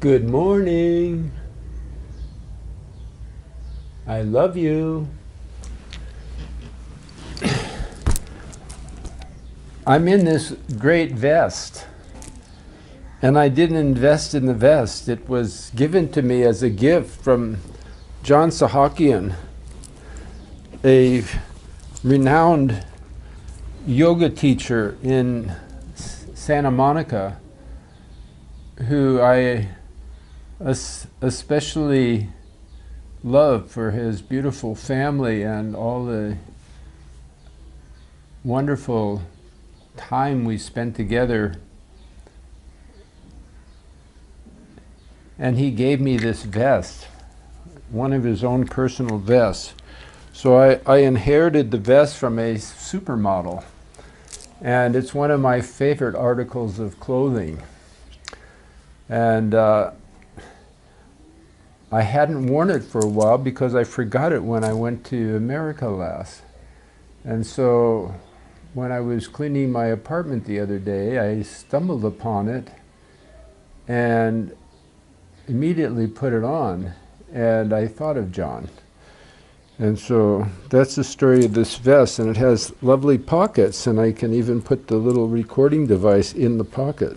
Good morning. I love you. I'm in this great vest, and I didn't invest in the vest. It was given to me as a gift from John Sahakian, a renowned yoga teacher in Santa Monica, who I especially love for his beautiful family and all the wonderful time we spent together. And he gave me this vest, one of his own personal vests. So I inherited the vest from a supermodel, and it's one of my favorite articles of clothing. And I hadn't worn it for a while because I forgot it when I went to America last. And so when I was cleaning my apartment the other day, I stumbled upon it and immediately put it on, and I thought of John. And so that's the story of this vest, and it has lovely pockets, and I can even put the little recording device in the pocket.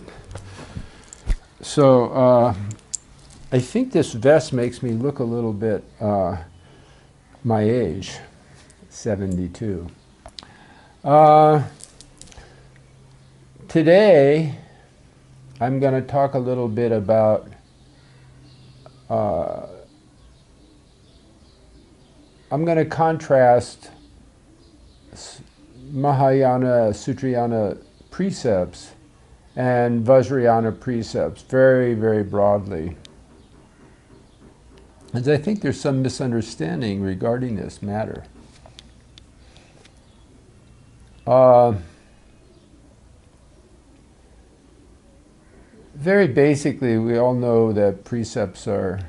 So I think this vest makes me look a little bit my age, 72. Today, I'm going to talk a little bit about I'm going to contrast Mahayana Sutrayana precepts and Vajrayana precepts very, very broadly. And I think there's some misunderstanding regarding this matter. Very basically, we all know that precepts are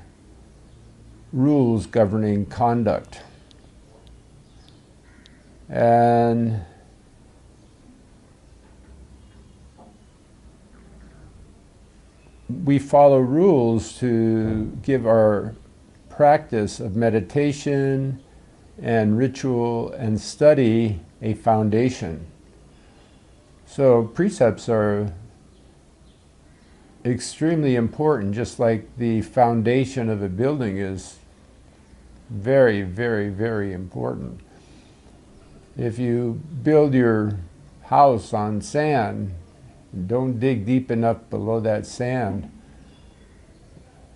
rules governing conduct. And we follow rules to give our practice of meditation and ritual and study a foundation. So precepts are extremely important, just like the foundation of a building is very, very, very important. If you build your house on sand, don't dig deep enough below that sand,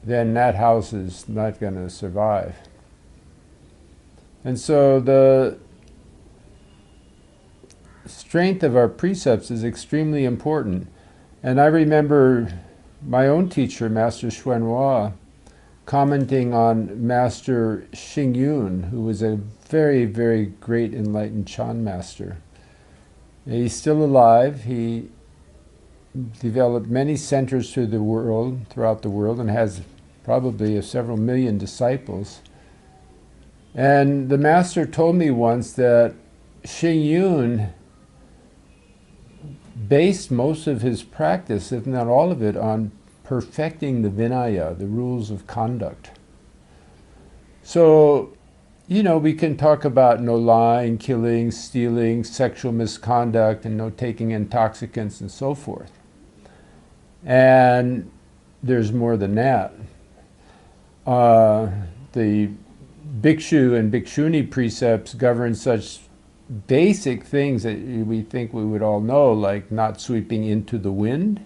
then that house is not going to survive. And so the strength of our precepts is extremely important. And I remember my own teacher, Master Xuanhua, commenting on Master Xing Yun, who was a very, very great enlightened Chan master. He's still alive. He developed many centers throughout the world, and has probably several million disciples. And the master told me once that Xing Yun based most of his practice, if not all of it, on perfecting the Vinaya, the rules of conduct. So, you know, we can talk about no lying, killing, stealing, sexual misconduct, and no taking intoxicants and so forth. And there's more than that. The bhikshu and bhikshuni precepts govern such basic things that we think we would all know, like not sweeping into the wind,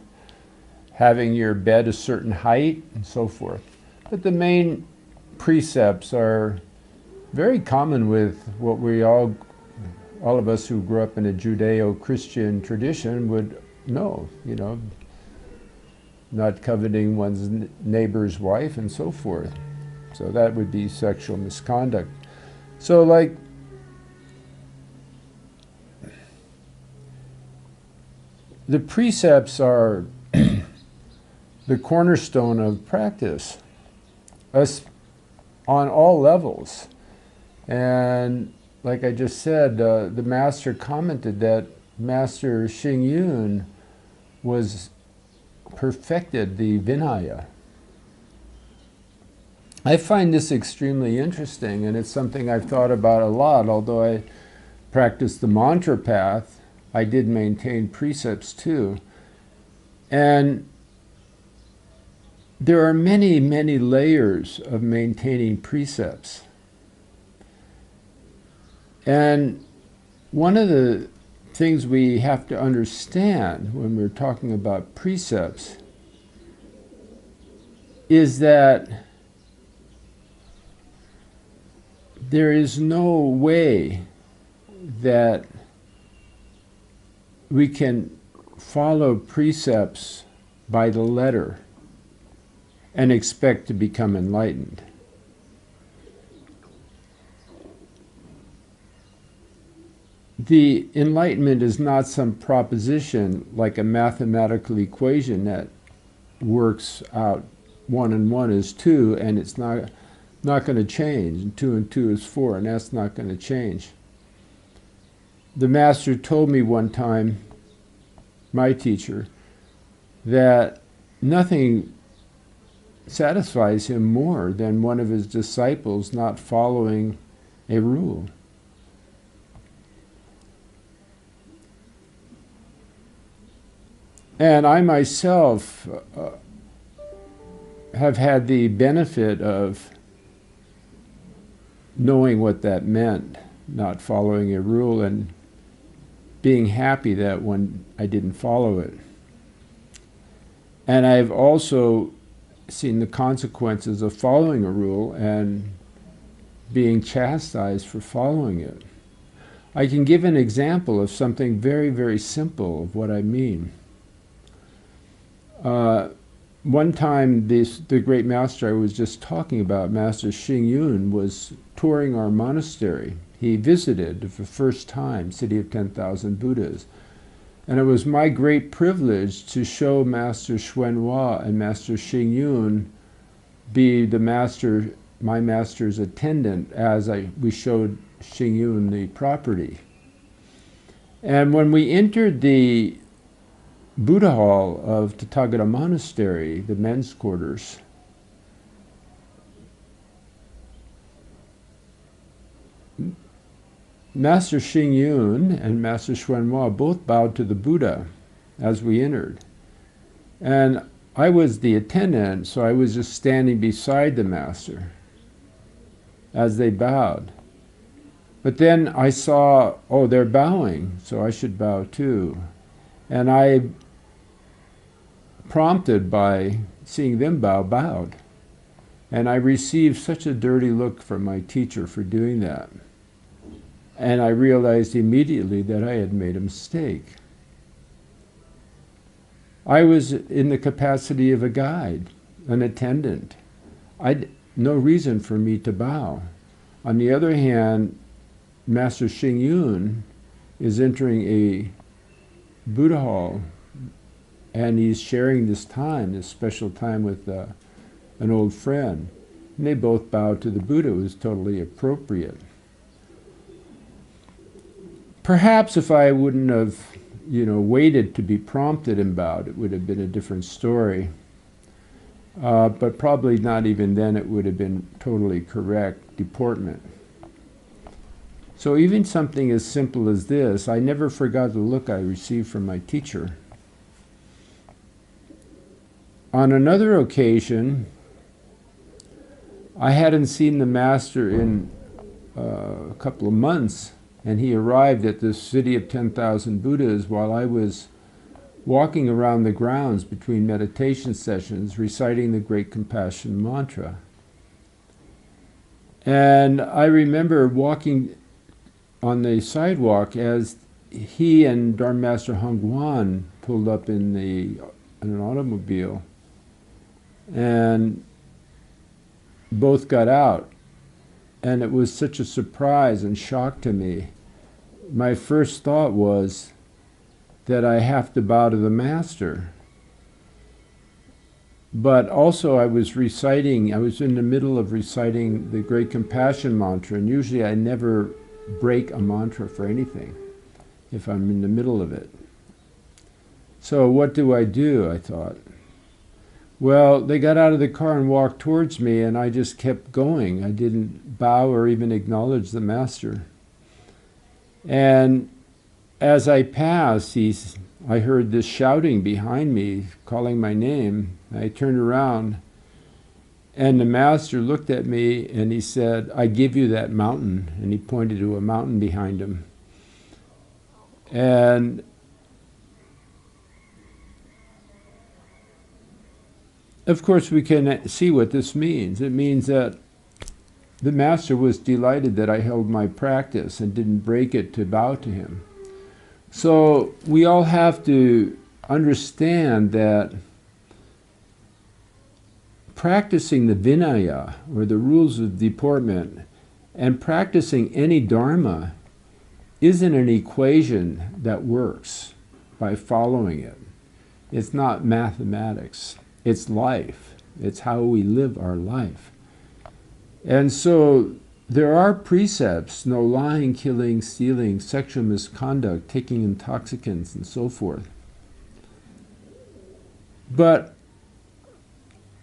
having your bed a certain height, and so forth. But the main precepts are very common with what we all of us who grew up in a Judeo-Christian tradition would know, you know, not coveting one's neighbor's wife and so forth. So that would be sexual misconduct. So like, the precepts are the cornerstone of practice, us on all levels. And like I just said, the master commented that Master Xing Yun perfected the Vinaya. I find this extremely interesting, and it's something I've thought about a lot. Although I practiced the mantra path, I did maintain precepts too. And there are many, many layers of maintaining precepts. And one of the things we have to understand when we're talking about precepts is that there is no way that we can follow precepts by the letter and expect to become enlightened. The enlightenment is not some proposition like a mathematical equation that works out 1 and 1 is 2, and it's not going to change, and 2 and 2 is 4, and that's not going to change. The master told me one time, my teacher, that nothing satisfies him more than one of his disciples not following a rule. And I myself have had the benefit of knowing what that meant, not following a rule, and being happy that when I didn't follow it. And I've also seen the consequences of following a rule and being chastised for following it. I can give an example of something very, very simple of what I mean. One time, the great master I was just talking about, Master Xing Yun, was touring our monastery. He visited for the first time City of 10,000 Buddhas. And it was my great privilege to show Master Xuanhua and Master Xing Yun be the master, my master's attendant, as we showed Xing Yun the property. And when we entered the Buddha Hall of Tathagata Monastery, the men's quarters, Master Xing Yun and Master Xuanhua both bowed to the Buddha as we entered. And I was the attendant, so I was just standing beside the master as they bowed. But then I saw, oh, they're bowing, so I should bow too. And I, prompted by seeing them bow, bowed. And I received such a dirty look from my teacher for doing that. And I realized immediately that I had made a mistake. I was in the capacity of a guide, an attendant. No reason for me to bow. On the other hand, Master Xing Yun is entering a Buddha hall, and he's sharing this time, this special time with an old friend. And they both bowed to the Buddha. It was totally appropriate. Perhaps if I wouldn't have, waited to be prompted and bowed, it would have been a different story. But probably not even then it would have been totally correct deportment. So even something as simple as this, I never forgot the look I received from my teacher. On another occasion, I hadn't seen the master in a couple of months, and he arrived at the City of 10,000 Buddhas while I was walking around the grounds between meditation sessions, reciting the Great Compassion Mantra. And I remember walking on the sidewalk as he and Dharma Master Hongguan pulled up in an automobile, and both got out. And it was such a surprise and shock to me. My first thought was that I have to bow to the master. But also I was in the middle of reciting the Great Compassion Mantra, and usually I never break a mantra for anything if I'm in the middle of it. So what do? I thought. Well, they got out of the car and walked towards me, and I just kept going. I didn't bow or even acknowledge the master. And as I passed, I heard this shouting behind me, calling my name. I turned around, and the master looked at me, and he said, "I give you that mountain." And he pointed to a mountain behind him. And of course, we can see what this means. It means that the master was delighted that I held my practice and didn't break it to bow to him. So we all have to understand that practicing the Vinaya, or the rules of deportment, and practicing any Dharma isn't an equation that works by following it. It's not mathematics. It's life. It's how we live our life. And so there are precepts: no lying, killing, stealing, sexual misconduct, taking intoxicants, and so forth. But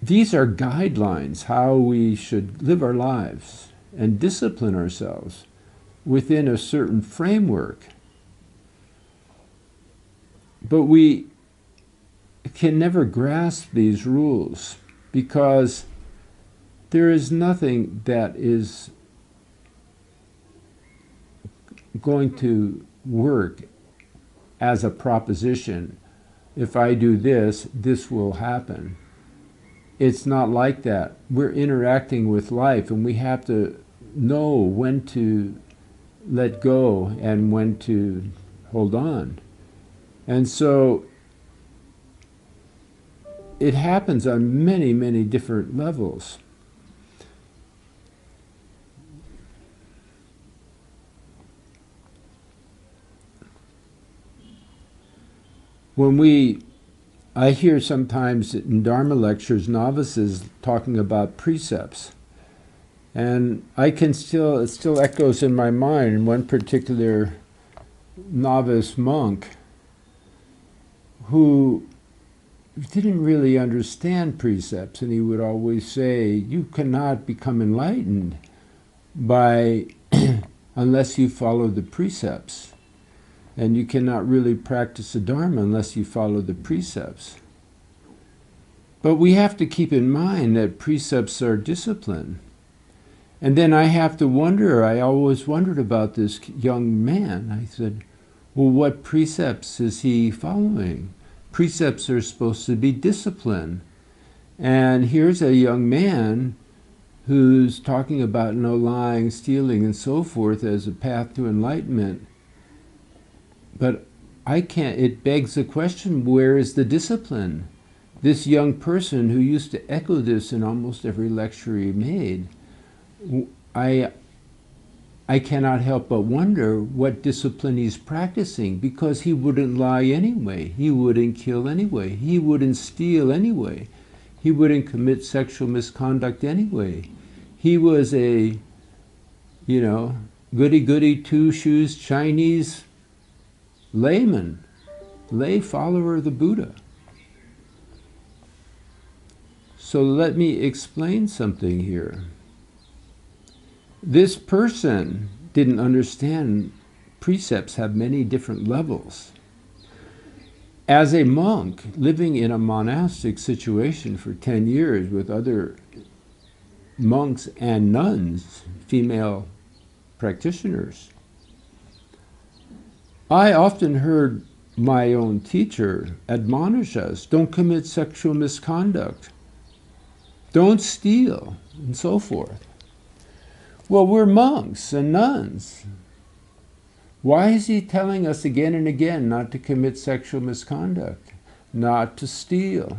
these are guidelines how we should live our lives and discipline ourselves within a certain framework. But we can never grasp these rules because there is nothing that is going to work as a proposition. If I do this, this will happen. It's not like that. We're interacting with life, and we have to know when to let go and when to hold on. And so it happens on many, many different levels. I hear sometimes in Dharma lectures novices talking about precepts, and it still echoes in my mind. One particular novice monk who didn't really understand precepts, and he would always say, "You cannot become enlightened unless you follow the precepts. And you cannot really practice the Dharma unless you follow the precepts." But we have to keep in mind that precepts are discipline. And then I always wondered about this young man. I said, well, what precepts is he following? Precepts are supposed to be discipline. And here's a young man who's talking about no lying, stealing, and so forth as a path to enlightenment. But it begs the question, where is the discipline? This young person who used to echo this in almost every lecture he made, I cannot help but wonder what discipline he's practicing, because he wouldn't lie anyway. He wouldn't kill anyway. He wouldn't steal anyway. He wouldn't commit sexual misconduct anyway. He was a, goody-goody, two-shoes Chinese layman, lay follower of the Buddha. So let me explain something here. This person didn't understand precepts have many different levels. As a monk living in a monastic situation for 10 years with other monks and nuns, female practitioners, I often heard my own teacher admonish us, don't commit sexual misconduct, don't steal, and so forth. Well, we're monks and nuns. Why is he telling us again and again not to commit sexual misconduct, not to steal,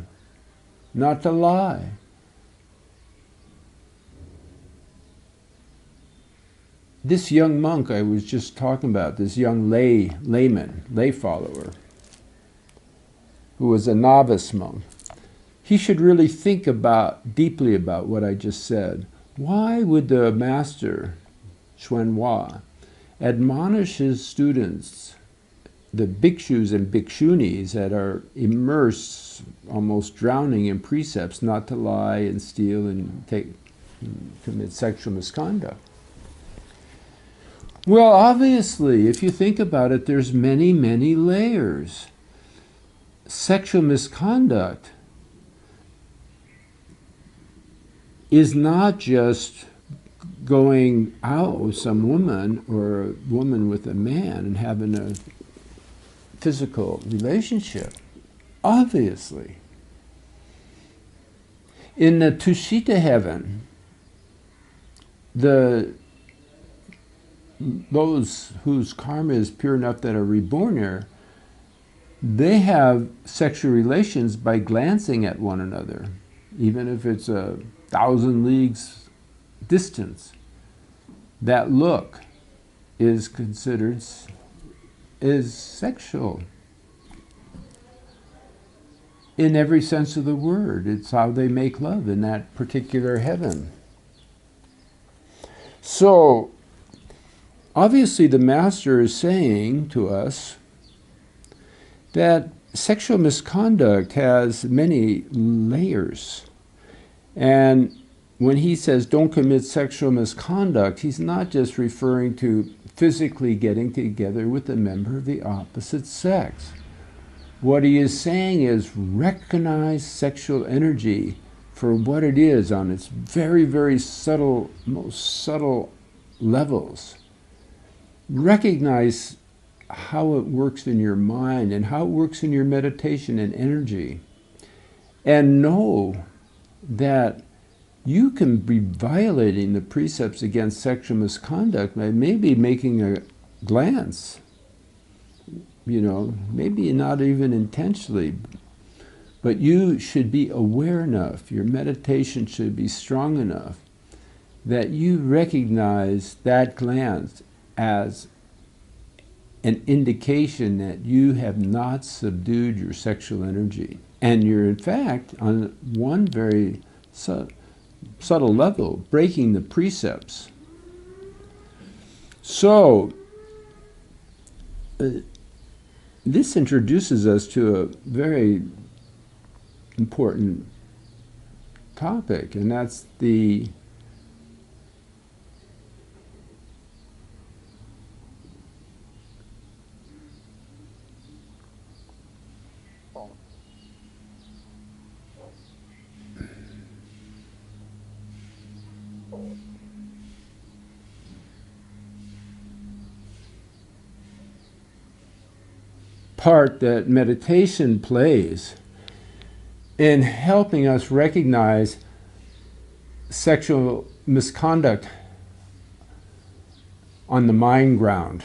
not to lie? This young monk I was just talking about, this young layman, lay follower, who was a novice monk, he should really think deeply about what I just said. Why would the master, Xuanhua, admonish his students the bhikshus and bhikshunis that are immersed, almost drowning in precepts not to lie and steal and commit sexual misconduct. Well, obviously, if you think about it, there's many, many layers. Sexual misconduct is not just going out with some woman or a woman with a man and having a physical relationship. Obviously. In the Tushita heaven, those whose karma is pure enough that are reborn there, they have sexual relations by glancing at one another, even if it's 1,000 leagues distance. That look is considered is sexual in every sense of the word. It's how they make love in that particular heaven. So obviously the Master is saying to us that sexual misconduct has many layers. And when he says don't commit sexual misconduct, he's not just referring to physically getting together with a member of the opposite sex. What he is saying is recognize sexual energy for what it is on its very, very subtle, most subtle levels. Recognize how it works in your mind and how it works in your meditation and energy. And know that you can be violating the precepts against sexual misconduct by maybe making a glance, maybe not even intentionally, but you should be aware enough, your meditation should be strong enough that you recognize that glance as an indication that you have not subdued your sexual energy. And you're, in fact, on one very subtle level, breaking the precepts. So, this introduces us to a very important topic, and that's the part that meditation plays in helping us recognize sexual misconduct on the mind ground,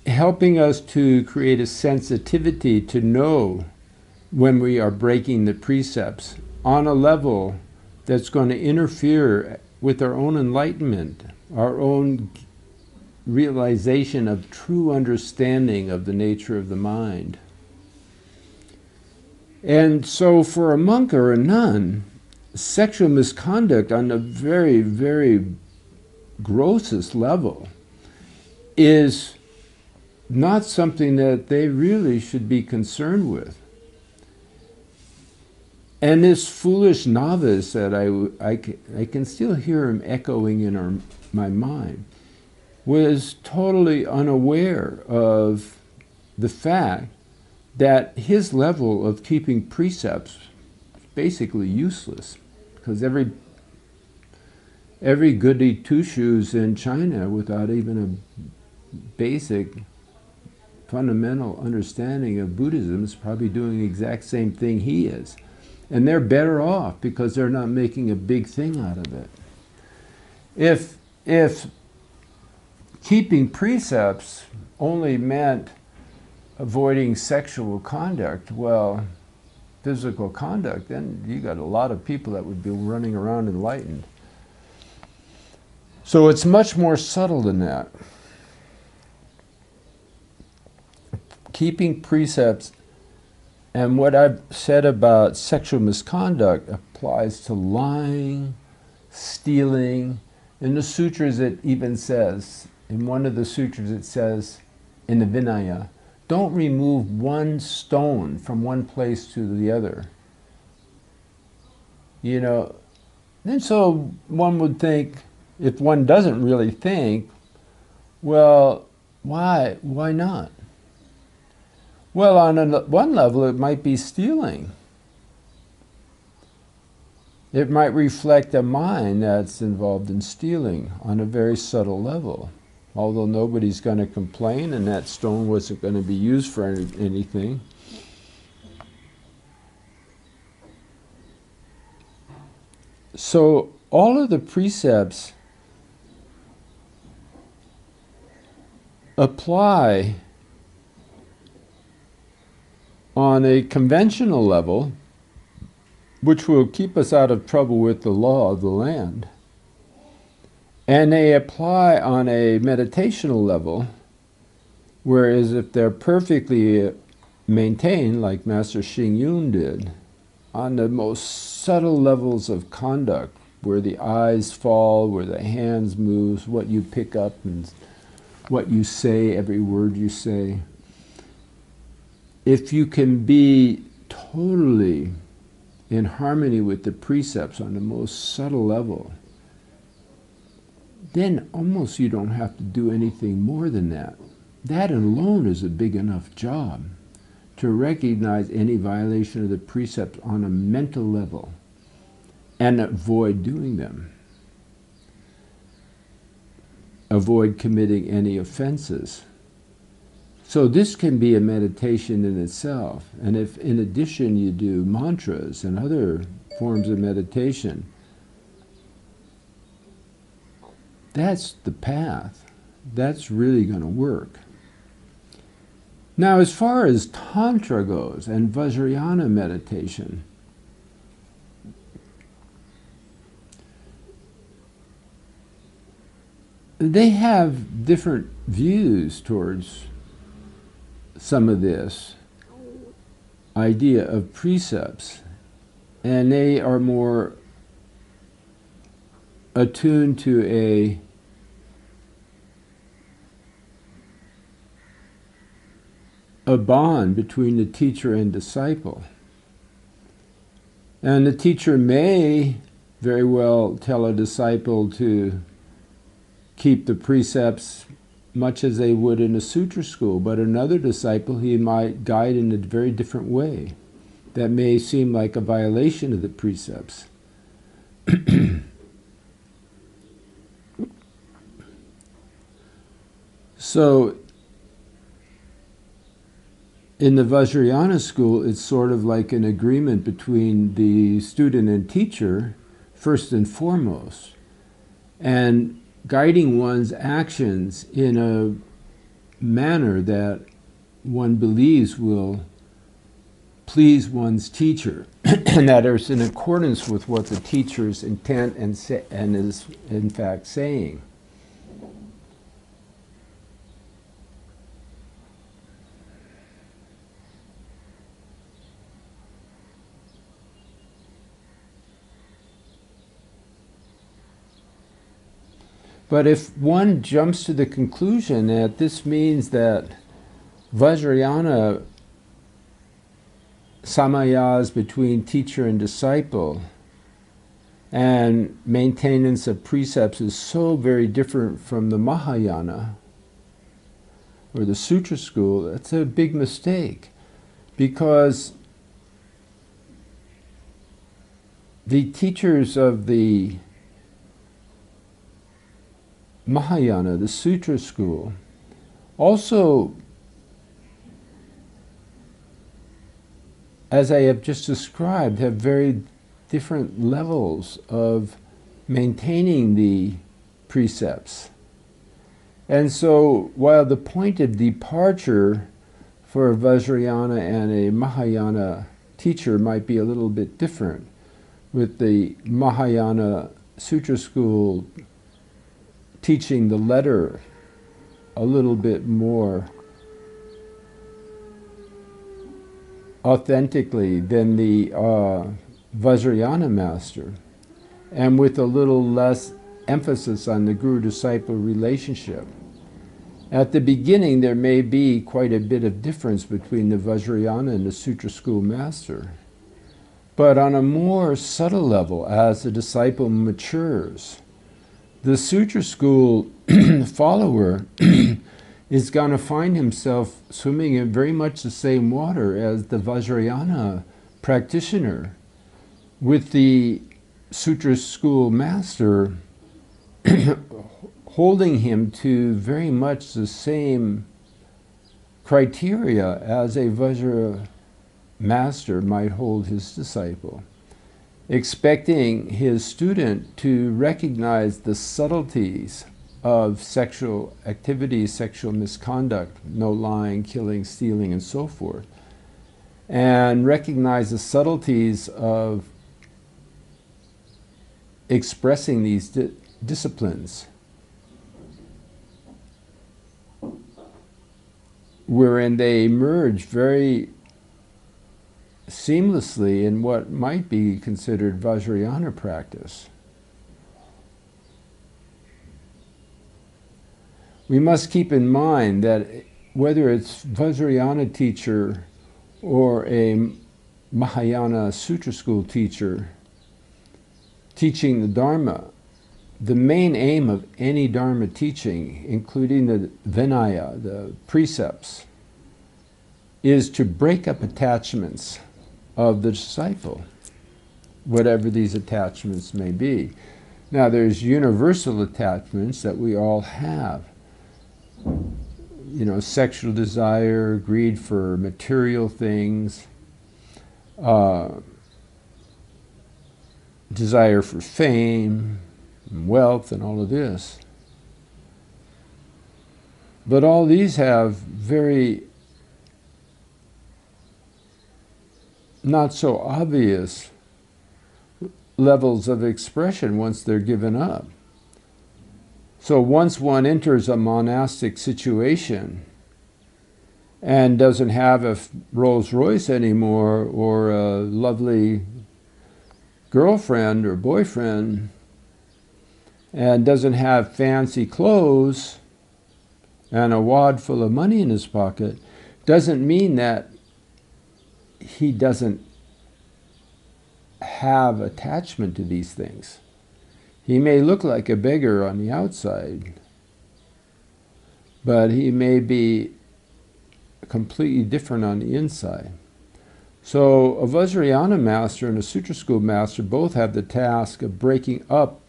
helping us to create a sensitivity to know when we are breaking the precepts on a level that's going to interfere with our own enlightenment, our own realization of true understanding of the nature of the mind. And so for a monk or a nun, sexual misconduct on the very, very grossest level is not something that they really should be concerned with. And this foolish novice that I can still hear him echoing in my mind, was totally unaware of the fact that his level of keeping precepts is basically useless, because every goody two-shoes in China, without even a basic fundamental understanding of Buddhism, is probably doing the exact same thing he is. And they're better off because they're not making a big thing out of it. If keeping precepts only meant avoiding sexual conduct, well, physical conduct, then you got a lot of people that would be running around enlightened. So it's much more subtle than that. Keeping precepts, and what I've said about sexual misconduct applies to lying, stealing. In the sutras it even says, in one of the sutras it says, in the Vinaya, don't remove one stone from one place to the other. You know, and so one would think, if one doesn't really think, well, why not? Well, on one level, it might be stealing. It might reflect a mind that's involved in stealing on a very subtle level. Although nobody's going to complain and that stone wasn't going to be used for anything. So all of the precepts apply on a conventional level, which will keep us out of trouble with the law of the land. And they apply on a meditational level, whereas if they're perfectly maintained, like Master Xing Yun did, on the most subtle levels of conduct, where the eyes fall, where the hands move, what you pick up and what you say, every word you say. If you can be totally in harmony with the precepts on the most subtle level, then almost you don't have to do anything more than that. That alone is a big enough job to recognize any violation of the precepts on a mental level and avoid doing them. Avoid committing any offenses. So this can be a meditation in itself. And if in addition you do mantras and other forms of meditation, that's the path. That's really going to work. Now, as far as Tantra goes and Vajrayana meditation, they have different views towards some of this idea of precepts, and they are more attuned to a bond between the teacher and disciple. And the teacher may very well tell a disciple to keep the precepts much as they would in a sutra school, but another disciple he might guide in a very different way that may seem like a violation of the precepts. So in the Vajrayana school, it's sort of like an agreement between the student and teacher, first and foremost, and guiding one's actions in a manner that one believes will please one's teacher, and that is in accordance with what the teacher's intent and is in fact saying. But if one jumps to the conclusion that this means that Vajrayana samayas between teacher and disciple and maintenance of precepts is so very different from the Mahayana or the Sutra school, that's a big mistake, because the teachers of the Mahayana, the Sutra school, also, as I have just described, have very different levels of maintaining the precepts. And so, while the point of departure for a Vajrayana and a Mahayana teacher might be a little bit different, with the Mahayana Sutra school teaching the letter a little bit more authentically than the Vajrayana master, and with a little less emphasis on the guru-disciple relationship. At the beginning, there may be quite a bit of difference between the Vajrayana and the Sutra school master. But on a more subtle level, as the disciple matures, the Sutra school follower is going to find himself swimming in very much the same water as the Vajrayana practitioner, with the Sutra school master holding him to very much the same criteria as a Vajra master might hold his disciple, expecting his student to recognize the subtleties of sexual activity, sexual misconduct, no lying, killing, stealing, and so forth, and recognize the subtleties of expressing these disciplines, wherein they emerge very seamlessly in what might be considered Vajrayana practice. We must keep in mind that whether it's Vajrayana teacher or a Mahayana Sutra school teacher teaching the Dharma, the main aim of any Dharma teaching, including the Vinaya, the precepts, is to break up attachments of the disciple, whatever these attachments may be. Now, there's universal attachments that we all have. You know, sexual desire, greed for material things, desire for fame, and wealth, and all of this. But all these have very not so obvious levels of expression once they're given up. So once one enters a monastic situation and doesn't have a Rolls Royce anymore, or a lovely girlfriend or boyfriend, and doesn't have fancy clothes and a wad full of money in his pocket, doesn't mean that he doesn't have attachment to these things. He may look like a beggar on the outside, but he may be completely different on the inside. So a Vajrayana master and a Sutra school master both have the task of breaking up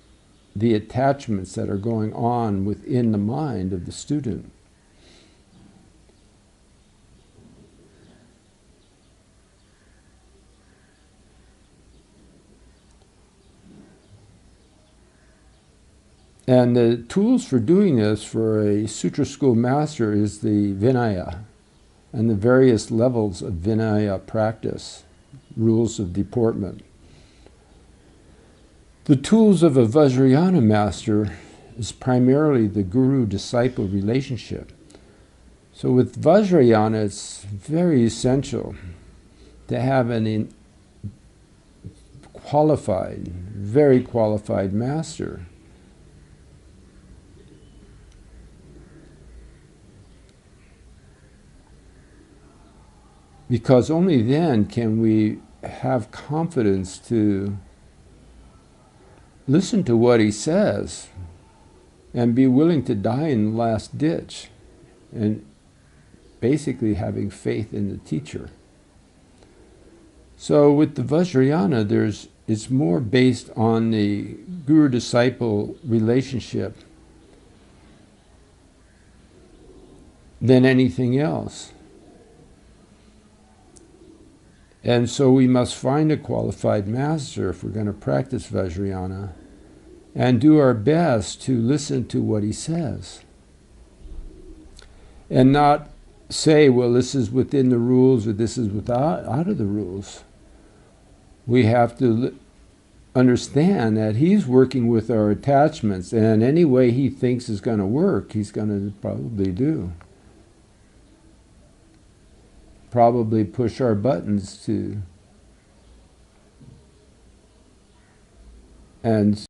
the attachments that are going on within the mind of the student. And the tools for doing this for a Sutra school master is the Vinaya and the various levels of Vinaya practice, rules of deportment. The tools of a Vajrayana master is primarily the guru-disciple relationship. So with Vajrayana, it's very essential to have an qualified, very qualified master. Because only then can we have confidence to listen to what he says and be willing to die in the last ditch, and basically having faith in the teacher. So with the Vajrayana, it's more based on the guru-disciple relationship than anything else. And so we must find a qualified master if we're going to practice Vajrayana, and do our best to listen to what he says. And not say, well, this is within the rules or this is out of the rules. We have to understand that he's working with our attachments, and any way he thinks is going to work, he's going to probably do. Probably push our buttons to, and